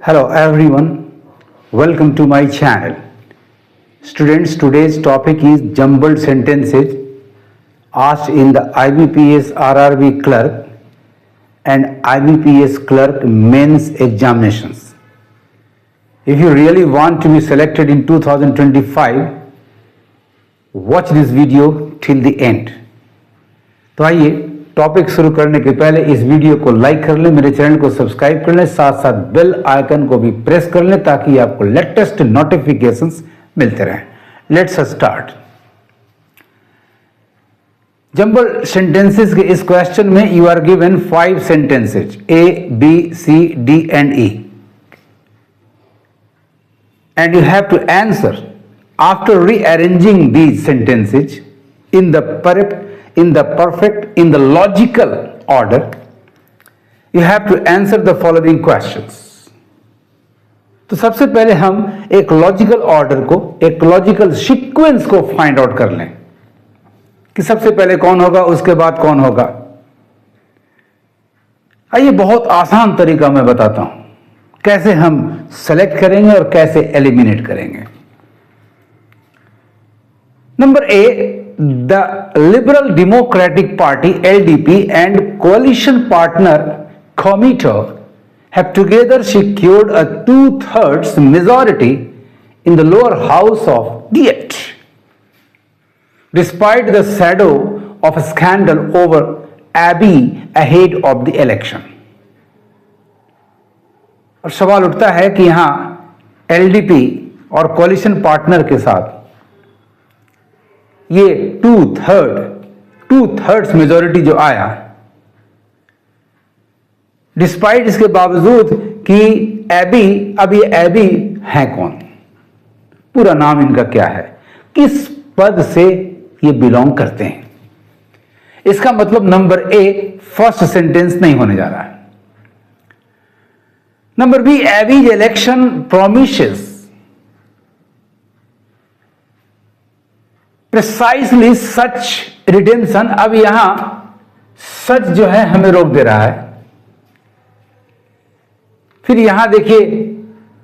Hello everyone, welcome to my channel. Students, today's topic is jumbled sentences asked in the IBPS RRB clerk and IBPS clerk mains examinations. If you really want to be selected in 2025, watch this video till the end. तो आइए topic शुरू करने के पहले इस video को like कर लें, मेरे चैनल को सब्सक्राइब कर लें, साथ साथ बेल आइकन को भी प्रेस कर लें ताकि आपको लेटेस्ट नोटिफिकेशंस मिलते रहें. Let's start. जंबल सेंटेंसेस के इस क्वेश्चन में you are given 5 sentences A, B, C, D and E and you have to answer after rearranging these sentences in the logical order. You have to answer the following questions. तो सबसे पहले हम एक logical order को, एक logical sequence को find out कर लें कि सबसे पहले कौन होगा, उसके बाद कौन होगा. आइए बहुत आसान तरीका मैं बताता हूं कैसे हम सेलेक्ट करेंगे और कैसे एलिमिनेट करेंगे. Number A, the Liberal Democratic Party LDP and coalition partner Comito have together secured a 2/3 majority in the lower house of Diet, despite the shadow of a scandal over Abiy ahead of the election. और सवाल उठता है कि यहां LDP और कोalition partner के साथ ये 2/3 मेजोरिटी जो आया, डिस्पाइट इसके बावजूद कि अभी एबी है कौन, पूरा नाम इनका क्या है, किस पद से ये बिलोंग करते हैं. इसका मतलब नंबर ए फर्स्ट सेंटेंस नहीं होने जा रहा है. नंबर बी, एबीज election promises precisely such redemption. अब यहां सच जो है हमें रोक दे रहा है. फिर यहां देखिए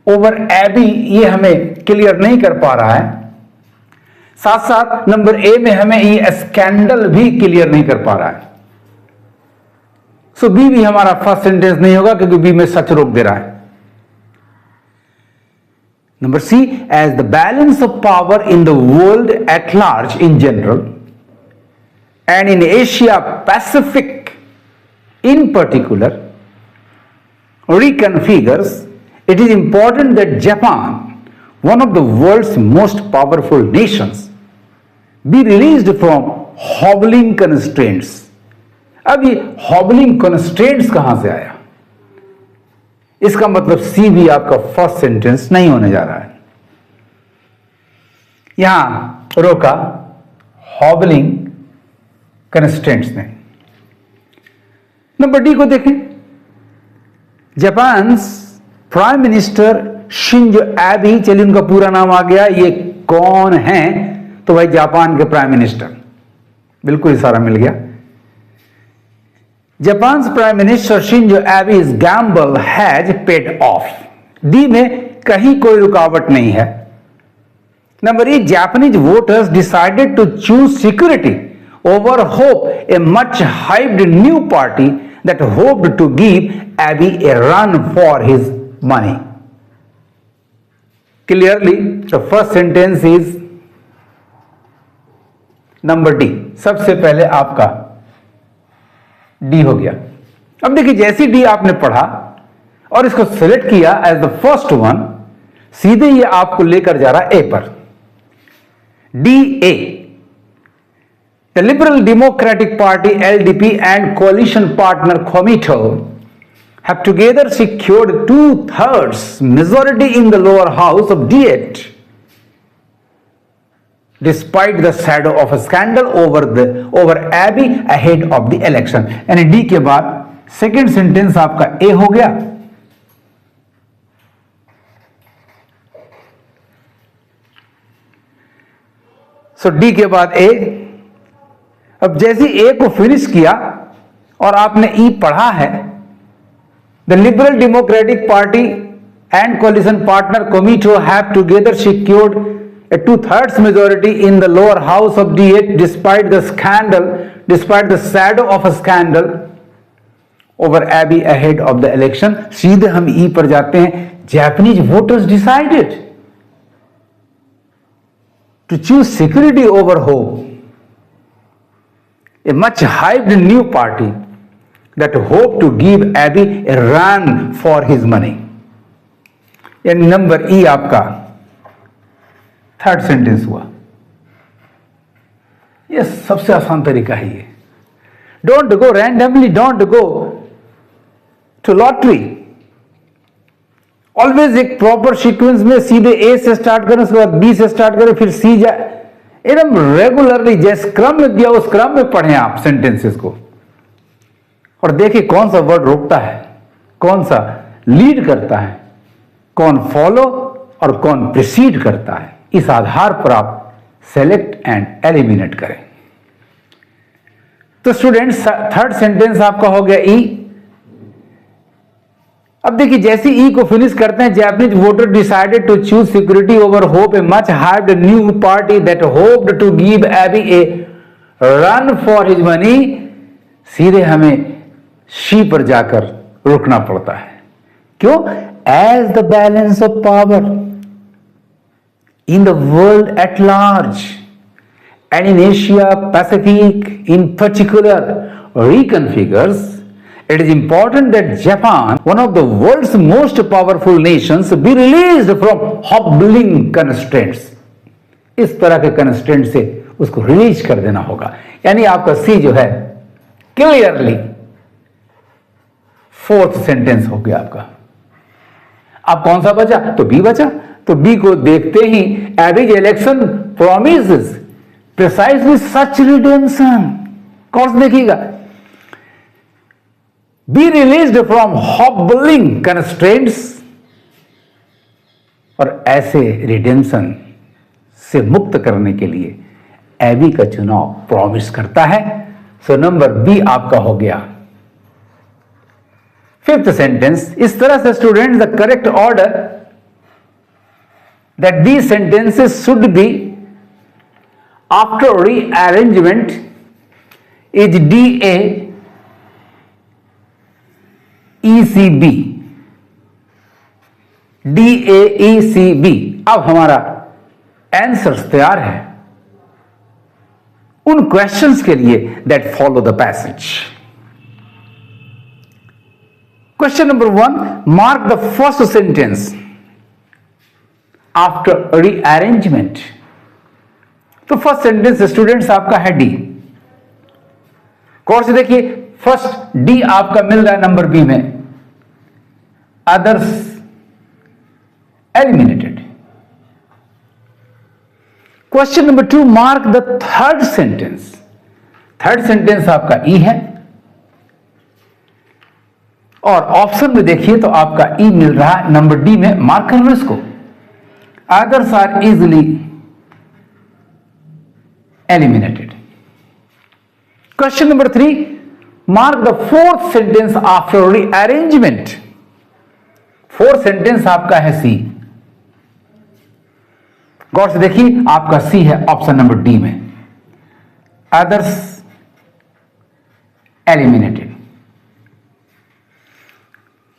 ओवर एबी, ये हमें क्लियर नहीं कर पा रहा है. साथ साथ नंबर ए में हमें ये स्कैंडल भी क्लियर नहीं कर पा रहा है. सो बी भी हमारा फर्स्ट सेंटेंस नहीं होगा क्योंकि बी में सच रोक दे रहा है. Number C, as the balance of power in the world at large in general and in Asia Pacific in particular reconfigures, it is important that Japan, one of the world's most powerful nations, be released from hobbling constraints. अब ये hobbling constraints कहां से आया? इसका मतलब सी भी आपका first sentence नहीं होने जा रहा है. यहां रोका हॉबलिंग कंस्ट्रेंट्स ने. नंबर डी को देखें. Japan prime minister Shinzo Abe, चलिए उनका पूरा नाम आ गया, ये कौन है? तो भाई जापान के प्राइम मिनिस्टर. बिल्कुल इशारा मिल गया. Japan's Prime Minister Shinzo Abe's gamble has paid off. D में कहीं कोई रुकावट नहीं है. Number A, Japanese voters decided to choose security over hope, a much hyped new party that hoped to give Abe a run for his money. Clearly, the first sentence is number D. सबसे पहले आपका D हो गया. अब देखिए जैसे D आपने पढ़ा और इसको सिलेक्ट किया एज द फर्स्ट वन, सीधे ये आपको लेकर जा रहा है ए पर. D A, the liberal democratic party LDP and कोalition partner Comito have together secured 2/3 majority in the lower house of Diet, despite the shadow of a scandal over Abiy ahead of the election. यानी D के बाद second sentence आपका ए हो गया. सो D के बाद ए. अब जैसे ए को फिनिश किया और आपने ई पढ़ा है, the liberal democratic party and coalition partner Comito have together secured a 2/3 majority in the lower house of D8 despite the shadow of a scandal over Abiy ahead of the election. सीधे हम ई पर जाते हैं. Japanese voters decided to choose security over hope. A much hyped new party that hoped to give Abiy a run for his money. यानी number ई आपका third sentence हुआ. यह सबसे आसान तरीका है. ये don't go randomly, don't go to lottery. Always एक प्रॉपर सीक्वेंस में सीधे ए से स्टार्ट करें, उसके बाद बी से स्टार्ट करें, फिर सी जाए. एकदम रेगुलरली जैसे क्रम में दिया उस क्रम में पढ़ें आप सेंटेंसेस को, और देखिए कौन सा वर्ड रोकता है, कौन सा लीड करता है, कौन फॉलो और कौन प्रिसीड करता है. इस आधार पर आप सेलेक्ट एंड एलिमिनेट करें. तो स्टूडेंट्स थर्ड सेंटेंस आपका हो गया ई. अब देखिए जैसे ई को फिनिश करते हैं, Japanese voter decided to choose security over hope, a much hyped new party that hoped to give Abe a run for his money. सीधे हमें शी पर जाकर रुकना पड़ता है. क्यों? As the balance of power in the world at large and in Asia Pacific in particular reconfigures, it is important that Japan, one of the world's most powerful nations, be released from hobbling constraints. इस तरह के constraint से उसको release कर देना होगा. यानी आपका सी जो है क्लियरली फोर्थ सेंटेंस हो गया आपका. अब कौन सा बचा? तो बी बचा. तो बी को देखते ही average election promises precisely such redemption. कौन सा देखिएगा? बी रिलीज्ड फ्रॉम हॉबलिंग कंस्ट्रेंट्स, और ऐसे रिडेम्पशन से मुक्त करने के लिए एबी का चुनाव प्रॉमिस करता है. सो नंबर बी आपका हो गया फिफ्थ सेंटेंस. इस तरह से students the correct order that these sentences should be after rearrangement is DA ECB. DA ECB. अब हमारा आंसर्स तैयार है उन क्वेश्चंस के लिए that follow the passage. Question number 1, mark the first sentence after rearrangement. तो फर्स्ट सेंटेंस स्टूडेंट्स आपका है डी. कौन से देखिए फर्स्ट डी आपका मिल रहा है नंबर बी में, others eliminated. Question number 2, mark the third sentence. Third sentence आपका ई है, और ऑप्शन में देखिए तो आपका ई मिल रहा है नंबर डी में. मार्क कर लो इसको. Others are easily eliminated. Question number 3, mark the fourth sentence after rearrangement. Fourth sentence आपका है सी. गौर से देखिए आपका सी है ऑप्शन नंबर डी में, अदर्स एलिमिनेटेड.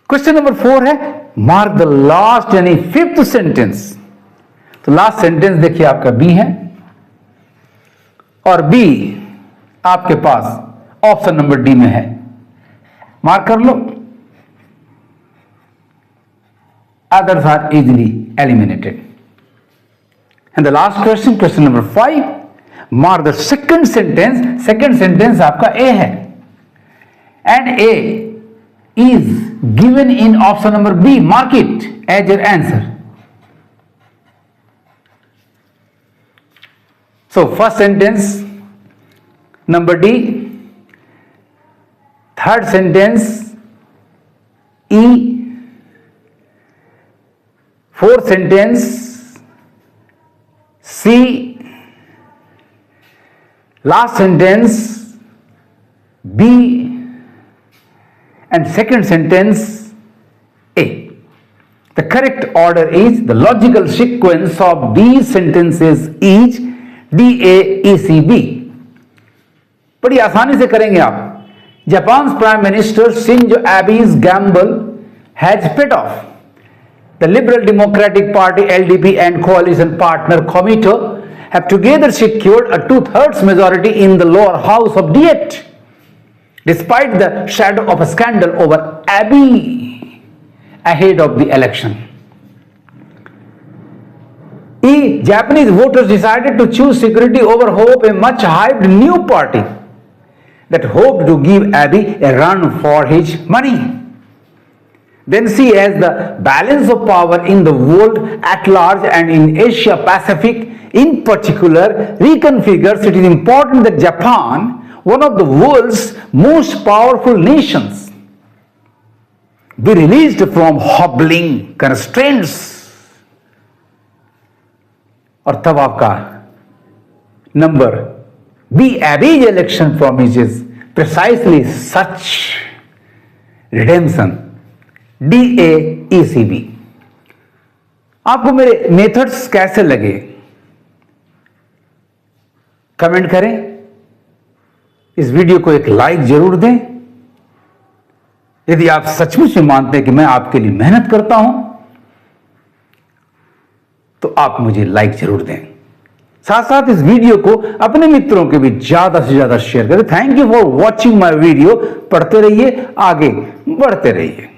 क्वेश्चन नंबर 4 है मार्क द लास्ट यानी फिफ्थ सेंटेंस. तो लास्ट सेंटेंस देखिए आपका बी है, और बी आपके पास ऑप्शन नंबर डी में है. मार्क कर लो. Others are easily eliminated. And the last question, question number 5, mark the second sentence. Second sentence आपका A है, and A is given in option number B. Mark it as your answer. So first sentence number D, third sentence E, fourth sentence C, last sentence B, and second sentence A. The correct order is, the logical sequence of these sentences is DAECB. बड़ी आसानी से करेंगे आप. Japan's Prime Minister Shinzo Abe's gamble has paid off. The Liberal Democratic Party LDP and coalition partner Komeito have together secured a 2/3 majority in the lower house of Diet, despite the shadow of a scandal over Abe ahead of the election. Japanese voters decided to choose security over hope, a much hyped new party that hoped to give Abe a run for his money. Then see, as the balance of power in the world at large and in Asia Pacific in particular reconfigures, it is important that Japan, one of the world's most powerful nations, be released from hobbling constraints. और तब आपका number B, Abe's election promises precisely such redemption. DAECB. आपको मेरे methods कैसे लगे? Comment करें. इस video को एक लाइक जरूर दें. यदि आप सचमुच में मानते हैं कि मैं आपके लिए मेहनत करता हूं, तो आप मुझे लाइक जरूर दें. साथ साथ इस वीडियो को अपने मित्रों के भी ज्यादा से ज्यादा शेयर करें. Thank you for watching my video. पढ़ते रहिए, आगे बढ़ते रहिए.